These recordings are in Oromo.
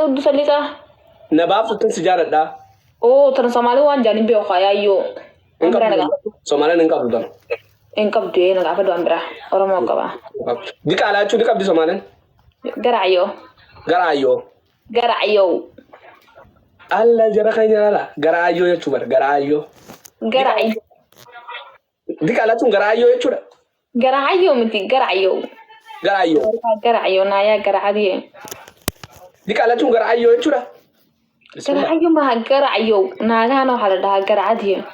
ودو سليقة نباف تنسجارة دا ترى سومالي وان جاني بيو خايا Somalian nggak betul. Engkau dia nak apa doang berah orang mau kaba. Di kala itu di Somalian. Garayo. Allah jaraknya lah. Garayo ya coba. Garayo. Di kala itu garayo ya coba. Garayo mesti garayo. Naya garayo. Di kala itu garayo ya coba. Garayo mah garayo. Naga no hal dah garayo.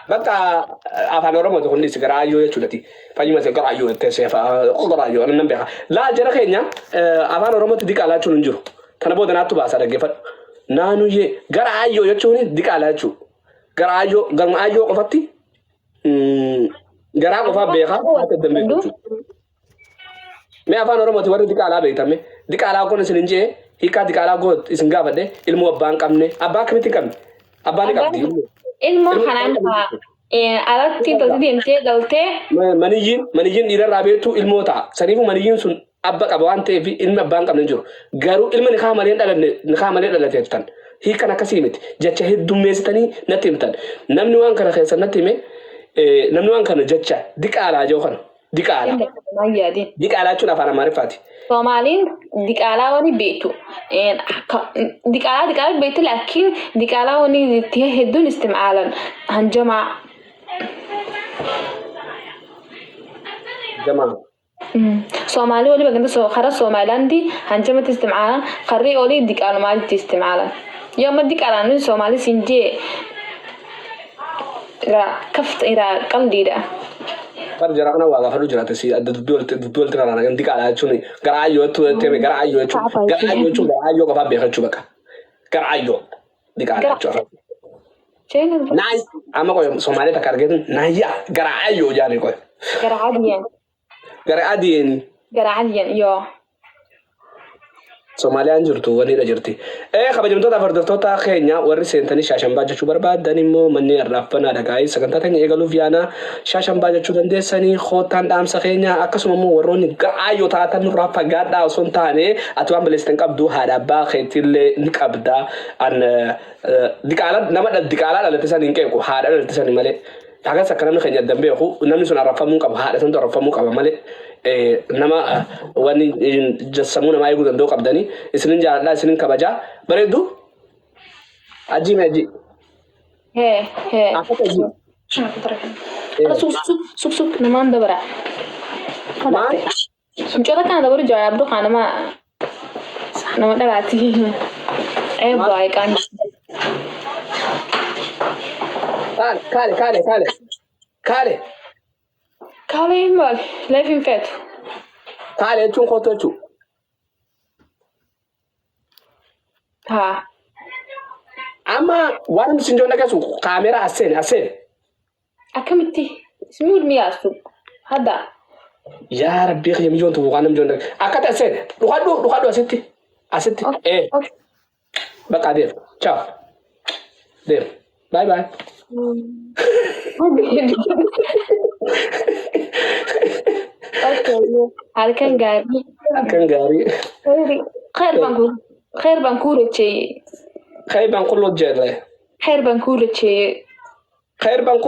Baka afaan Oromoo tokko ni garaayoo jechuudha. Fayyuma isa garaayoo teessee garaayoo namni beeka. Laa jara keenya afaan Oromootti diqaalaa jechuun hin jiru. Kana booda naattu baasaa dhaggeeffadhu. Naannoyyee garaayoo jechuun diqaalaa jechuudha. Garaayoo qofatti garaa qofaa beekaa haata dambe jechuudha. Mee afaan Oromooti warri diqaalaa beektame diqaalaa kun isin hin jee hiikaa diqaalaa goot isin gaafadhe ilmoo abbaan qabne abbaa akkamitti qabne abbaan ni qabdi. Ilmu kanan alat tinta dimte dalte manijin ira rabetu ilmu ta sanifu manijin sun abba qaban te fi ilmu abban qabnan jiru garu ilmu ni khamalen dalate tan hi kana kasimit jacha heddummeestani natimtan namni wan kana khaysan natime namni wan kana jacha diqala jawhan diqala chuna fara marifati Somalin diqala wani beetu diqala beetu lakin diqala wani tiya heddun istimaalan hanjama Somali wali baganda khara Somalandi hanjama istimaalan khari wali diqala ma istimaalan yawma diqala nin Somali sinje ra kaft ira qaldida Par jarakna waga faru jarate si dudul tirana ngan diqala chuni garayo tu tebe garayo ko fa be khachu baka garayo diqala chu Nice. Ama ko Somali ta kargen naya garayo jari ko. Garadian yo. Somalian jirtu wani da jirti. Kabajamtoota fardaftoota keenya warri seentanii shaashambaa jechuu barbaadan immoo manni arraaffanaa dhagaa'ii sagantaa keenya eegaluuf yaana shaashambaa jechuu dandeessanii hootaan dhaamsa keenya akkasuma immoo warroonni ga'aayoo taatan nurraa fagaadhaa osoo hin taane ati waan balleessitan qabdu haadha abbaa keetillee ni qabda. Nama diqaalaa dhalate san hin qeequ haadha dhalate san malee. Hagas akka namni keenya dambe namni sun arraffamuu qaba haadha santu arraffamuu qaba malee. Nama wani jassamu nama eeguu danda'u qabdanii isinin jaaladhaa isinin kabajaa bareeddu aji suk namaan dabara Suncora kana dabaru jawaabdu kanama nama dhalaati baay'ee qaani Kale mal, levin fetu. Kale tun koto tu. Ha. Ama waram sinjo naga su kamera asen. Akamitti. Smooth mi asu. Hada. Ya Rabbi ya mi jonto wanam jonda. Akata asen. Duhadu asetti. Asetti. Baka der. Ciao. Der. Bye bye. Halkan gaari. Khair baan ku rajay. Khair baan ku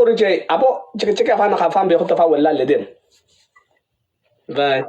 rajay. Abo jika afaan be khutfa wala ledin. Bye.